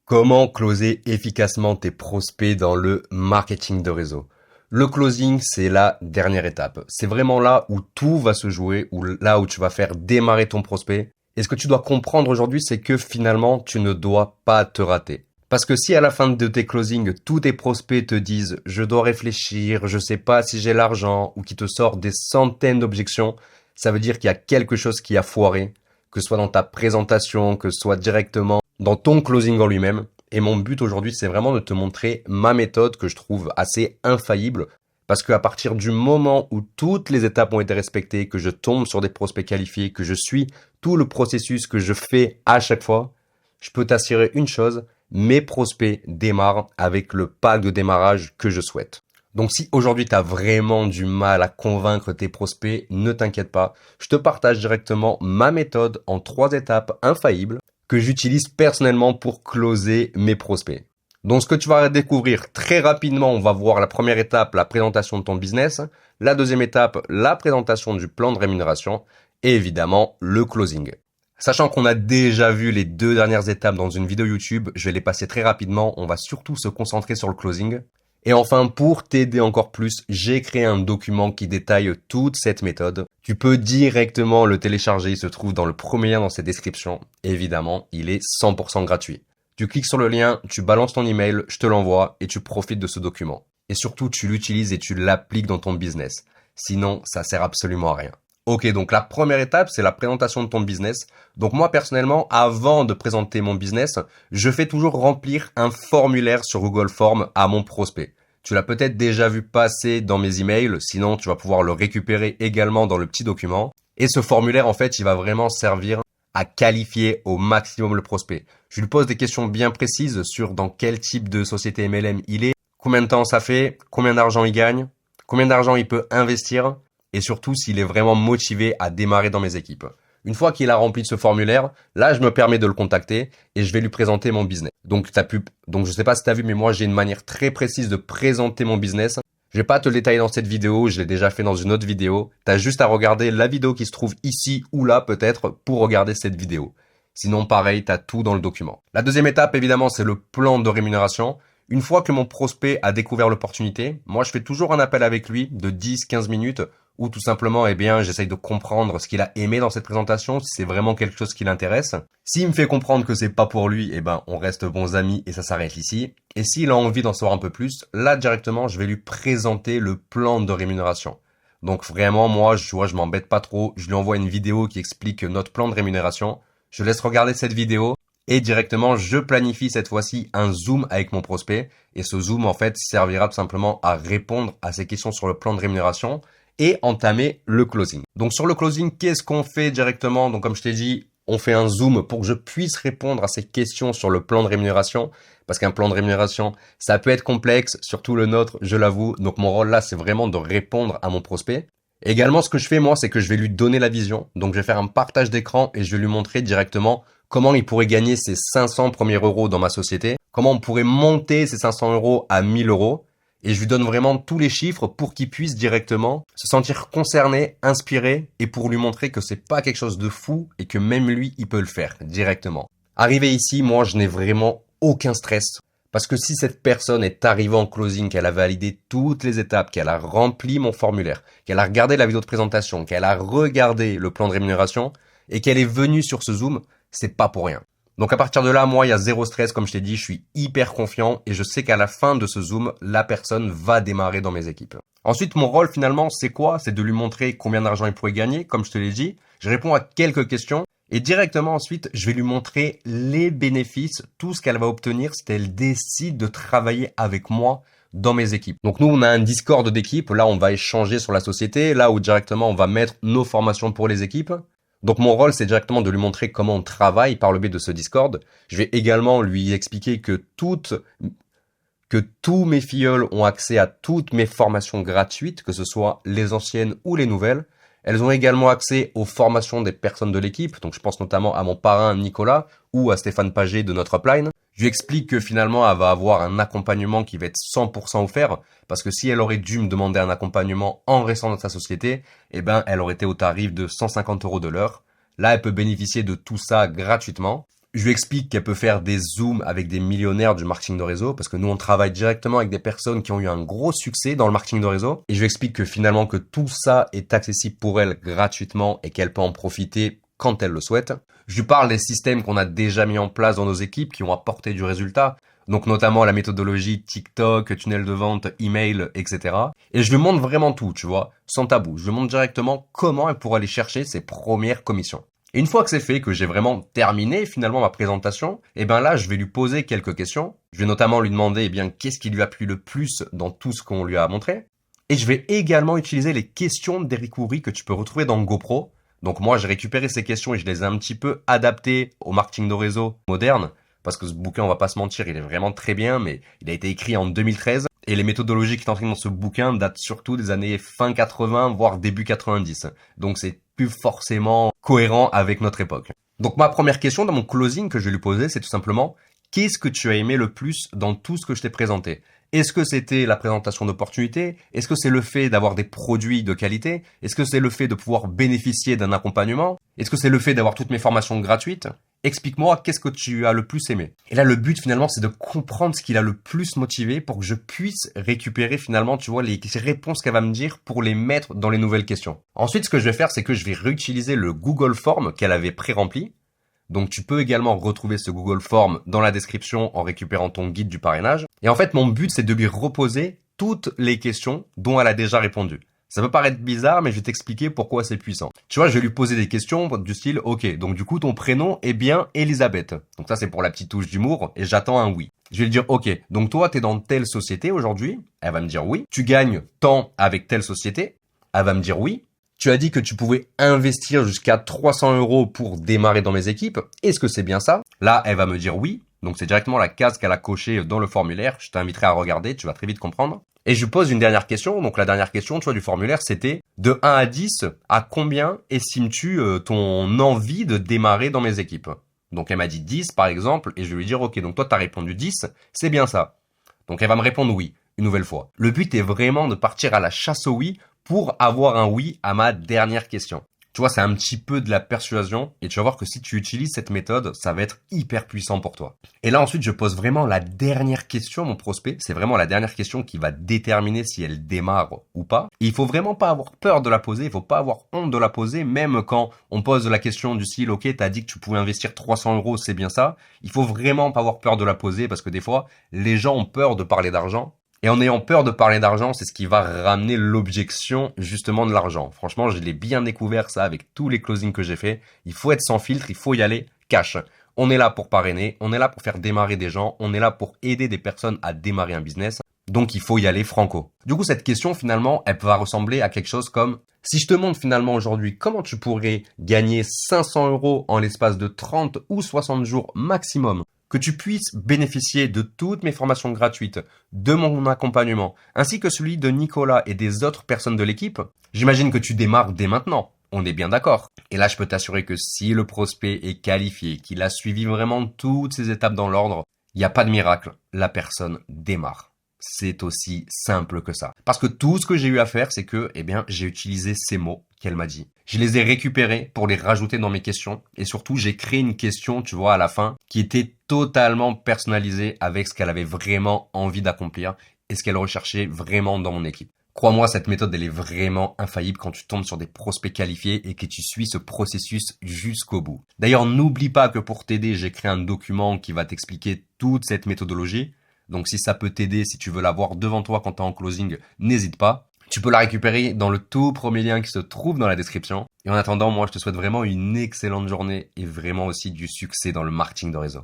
Comment closer efficacement tes prospects dans le marketing de réseau? Le closing, c'est la dernière étape. C'est vraiment là où tout va se jouer, ou là où tu vas faire démarrer ton prospect. Et ce que tu dois comprendre aujourd'hui, c'est que finalement, tu ne dois pas te rater. Parce que si à la fin de tes closings, tous tes prospects te disent « je dois réfléchir, je sais pas si j'ai l'argent » ou qui te sortent des centaines d'objections, ça veut dire qu'il y a quelque chose qui a foiré, que ce soit dans ta présentation, que ce soit directement dans ton closing en lui-même. Et mon but aujourd'hui, c'est vraiment de te montrer ma méthode que je trouve assez infaillible. Parce qu'à partir du moment où toutes les étapes ont été respectées, que je tombe sur des prospects qualifiés, que je suis tout le processus que je fais à chaque fois, je peux t'assurer une chose, mes prospects démarrent avec le pack de démarrage que je souhaite. Donc si aujourd'hui tu as vraiment du mal à convaincre tes prospects, ne t'inquiète pas, je te partage directement ma méthode en 3 étapes infaillibles que j'utilise personnellement pour closer mes prospects. Donc ce que tu vas découvrir très rapidement, on va voir la première étape, la présentation de ton business, la deuxième étape, la présentation du plan de rémunération et évidemment le closing. Sachant qu'on a déjà vu les 2 dernières étapes dans une vidéo YouTube, je vais les passer très rapidement, on va surtout se concentrer sur le closing. Et enfin, pour t'aider encore plus, j'ai créé un document qui détaille toute cette méthode. Tu peux directement le télécharger, il se trouve dans le premier lien dans cette description. Évidemment, il est 100% gratuit. Tu cliques sur le lien, tu balances ton email, je te l'envoie et tu profites de ce document. Et surtout, tu l'utilises et tu l'appliques dans ton business. Sinon, ça sert absolument à rien. Ok, donc la première étape, c'est la présentation de ton business. Donc moi, personnellement, avant de présenter mon business, je fais toujours remplir un formulaire sur Google Forms à mon prospect. Tu l'as peut-être déjà vu passer dans mes emails, sinon tu vas pouvoir le récupérer également dans le petit document. Et ce formulaire, en fait, il va vraiment servir à qualifier au maximum le prospect. Je lui pose des questions bien précises sur dans quel type de société MLM il est, combien de temps ça fait, combien d'argent il gagne, combien d'argent il peut investir, et surtout s'il est vraiment motivé à démarrer dans mes équipes. Une fois qu'il a rempli ce formulaire, là, je me permets de le contacter et je vais lui présenter mon business. Donc je sais pas si tu as vu, mais moi, j'ai une manière très précise de présenter mon business. Je vais pas te le détailler dans cette vidéo, je l'ai déjà fait dans une autre vidéo. Tu as juste à regarder la vidéo qui se trouve ici ou là peut-être pour regarder cette vidéo. Sinon, pareil, tu as tout dans le document. La deuxième étape, évidemment, c'est le plan de rémunération. Une fois que mon prospect a découvert l'opportunité, moi, je fais toujours un appel avec lui de 10-15 minutes ou tout simplement, j'essaye de comprendre ce qu'il a aimé dans cette présentation, si c'est vraiment quelque chose qui l'intéresse. S'il me fait comprendre que c'est pas pour lui, on reste bons amis et ça s'arrête ici. Et s'il a envie d'en savoir un peu plus, là, directement, je vais lui présenter le plan de rémunération. Donc vraiment, moi, je m'embête pas trop. Je lui envoie une vidéo qui explique notre plan de rémunération. Je laisse regarder cette vidéo et directement, je planifie cette fois-ci un Zoom avec mon prospect. Et ce Zoom, en fait, servira tout simplement à répondre à ses questions sur le plan de rémunération et entamer le closing. Donc sur le closing, qu'est-ce qu'on fait directement? Donc comme je t'ai dit, on fait un zoom pour que je puisse répondre à ces questions sur le plan de rémunération. Parce qu'un plan de rémunération, ça peut être complexe, surtout le nôtre, je l'avoue. Donc mon rôle là, c'est vraiment de répondre à mon prospect. Également, ce que je fais moi, c'est que je vais lui donner la vision. Donc je vais faire un partage d'écran et je vais lui montrer directement comment il pourrait gagner ses 500 premiers euros dans ma société. Comment on pourrait monter ces 500 euros à 1000 euros. Et je lui donne vraiment tous les chiffres pour qu'il puisse directement se sentir concerné, inspiré et pour lui montrer que c'est pas quelque chose de fou et que même lui, il peut le faire directement. Arrivé ici, moi, je n'ai vraiment aucun stress parce que si cette personne est arrivée en closing, qu'elle a validé toutes les étapes, qu'elle a rempli mon formulaire, qu'elle a regardé la vidéo de présentation, qu'elle a regardé le plan de rémunération et qu'elle est venue sur ce Zoom, c'est pas pour rien. Donc à partir de là, moi, il y a zéro stress, comme je t'ai dit, je suis hyper confiant et je sais qu'à la fin de ce Zoom, la personne va démarrer dans mes équipes. Ensuite, mon rôle finalement, c'est quoi? C'est de lui montrer combien d'argent il pourrait gagner, comme je te l'ai dit. Je réponds à quelques questions et directement ensuite, je vais lui montrer les bénéfices, tout ce qu'elle va obtenir si elle décide de travailler avec moi dans mes équipes. Donc nous, on a un Discord d'équipe. Là, on va échanger sur la société. Là où directement, on va mettre nos formations pour les équipes. Donc mon rôle, c'est directement de lui montrer comment on travaille par le biais de ce Discord. Je vais également lui expliquer que tous mes filleuls ont accès à toutes mes formations gratuites, que ce soit les anciennes ou les nouvelles. Elles ont également accès aux formations des personnes de l'équipe. Donc je pense notamment à mon parrain Nicolas ou à Stéphane Paget de notre upline. Je lui explique que finalement, elle va avoir un accompagnement qui va être 100% offert parce que si elle aurait dû me demander un accompagnement en restant dans sa société, elle aurait été au tarif de 150 € de l'heure. Là, elle peut bénéficier de tout ça gratuitement. Je lui explique qu'elle peut faire des zooms avec des millionnaires du marketing de réseau parce que nous, on travaille directement avec des personnes qui ont eu un gros succès dans le marketing de réseau. Et je lui explique que finalement, que tout ça est accessible pour elle gratuitement et qu'elle peut en profiter quand elle le souhaite. Je lui parle des systèmes qu'on a déjà mis en place dans nos équipes qui ont apporté du résultat. Donc notamment la méthodologie TikTok, tunnel de vente, email, etc. Et je lui montre vraiment tout, tu vois, sans tabou. Je lui montre directement comment elle pourra aller chercher ses premières commissions. Et une fois que c'est fait, que j'ai vraiment terminé finalement ma présentation, et ben là, je vais lui poser quelques questions. Je vais notamment lui demander, eh bien, qu'est-ce qui lui a plu le plus dans tout ce qu'on lui a montré. Et je vais également utiliser les questions d'Eric Worre que tu peux retrouver dans GoPro. Donc moi, j'ai récupéré ces questions et je les ai un petit peu adaptées au marketing de réseau moderne. Parce que ce bouquin, on va pas se mentir, il est vraiment très bien, mais il a été écrit en 2013. Et les méthodologies qui sont enseignées dans ce bouquin datent surtout des années fin 80, voire début 90. Donc c'est plus forcément cohérent avec notre époque. Donc ma première question dans mon closing que je vais lui poser, c'est tout simplement, qu'est-ce que tu as aimé le plus dans tout ce que je t'ai présenté? Est-ce que c'était la présentation d'opportunités? Est-ce que c'est le fait d'avoir des produits de qualité? Est-ce que c'est le fait de pouvoir bénéficier d'un accompagnement? Est-ce que c'est le fait d'avoir toutes mes formations gratuites? Explique-moi qu'est-ce que tu as le plus aimé. Et là, le but finalement, c'est de comprendre ce qu'il a le plus motivé pour que je puisse récupérer finalement, tu vois, les réponses qu'elle va me dire pour les mettre dans les nouvelles questions. Ensuite, ce que je vais faire, c'est que je vais réutiliser le Google Form qu'elle avait pré-rempli. Donc tu peux également retrouver ce Google Form dans la description en récupérant ton guide du parrainage. Et en fait, mon but, c'est de lui reposer toutes les questions dont elle a déjà répondu. Ça peut paraître bizarre, mais je vais t'expliquer pourquoi c'est puissant. Tu vois, je vais lui poser des questions du style, ok, donc du coup, ton prénom est bien Elisabeth. Donc ça, c'est pour la petite touche d'humour et j'attends un oui. Je vais lui dire, ok, donc toi, t'es dans telle société aujourd'hui? Elle va me dire oui. Tu gagnes tant avec telle société? Elle va me dire oui. Tu as dit que tu pouvais investir jusqu'à 300 € pour démarrer dans mes équipes. Est-ce que c'est bien ça? Là, elle va me dire oui. Donc c'est directement la case qu'elle a cochée dans le formulaire. Je t'inviterai à regarder, tu vas très vite comprendre. Et je pose une dernière question. Donc la dernière question, tu vois, du formulaire, c'était de 1 à 10, à combien estimes-tu ton envie de démarrer dans mes équipes? Donc elle m'a dit 10 par exemple, et je vais lui dire ok, donc toi tu as répondu 10, c'est bien ça. Donc elle va me répondre oui, une nouvelle fois. Le but est vraiment de partir à la chasse au oui pour avoir un oui à ma dernière question. Tu vois, c'est un petit peu de la persuasion et tu vas voir que si tu utilises cette méthode, ça va être hyper puissant pour toi. Et là, ensuite, je pose vraiment la dernière question à mon prospect. C'est vraiment la dernière question qui va déterminer si elle démarre ou pas. Et il faut vraiment pas avoir peur de la poser. Il faut pas avoir honte de la poser, même quand on pose la question du style, ok, t'as dit que tu pouvais investir 300 €, c'est bien ça. Il faut vraiment pas avoir peur de la poser parce que des fois, les gens ont peur de parler d'argent. Et en ayant peur de parler d'argent, c'est ce qui va ramener l'objection justement de l'argent. Franchement, je l'ai bien découvert ça avec tous les closings que j'ai fait. Il faut être sans filtre, il faut y aller cash. On est là pour parrainer, on est là pour faire démarrer des gens, on est là pour aider des personnes à démarrer un business. Donc il faut y aller franco. Du coup, cette question finalement, elle va ressembler à quelque chose comme si je te montre finalement aujourd'hui comment tu pourrais gagner 500 € en l'espace de 30 ou 60 jours maximum, que tu puisses bénéficier de toutes mes formations gratuites, de mon accompagnement, ainsi que celui de Nicolas et des autres personnes de l'équipe, j'imagine que tu démarres dès maintenant. On est bien d'accord. Et là, je peux t'assurer que si le prospect est qualifié, qu'il a suivi vraiment toutes ces étapes dans l'ordre, il n'y a pas de miracle. La personne démarre. C'est aussi simple que ça. Parce que tout ce que j'ai eu à faire, c'est que, j'ai utilisé ces mots qu'elle m'a dit. Je les ai récupérés pour les rajouter dans mes questions. Et surtout, j'ai créé une question, tu vois, à la fin, qui était totalement personnalisée avec ce qu'elle avait vraiment envie d'accomplir et ce qu'elle recherchait vraiment dans mon équipe. Crois-moi, cette méthode, elle est vraiment infaillible quand tu tombes sur des prospects qualifiés et que tu suis ce processus jusqu'au bout. D'ailleurs, n'oublie pas que pour t'aider, j'ai créé un document qui va t'expliquer toute cette méthodologie. Donc si ça peut t'aider, si tu veux l'avoir devant toi quand tu es en closing, n'hésite pas. Tu peux la récupérer dans le tout premier lien qui se trouve dans la description. Et en attendant, moi, je te souhaite vraiment une excellente journée et vraiment aussi du succès dans le marketing de réseau.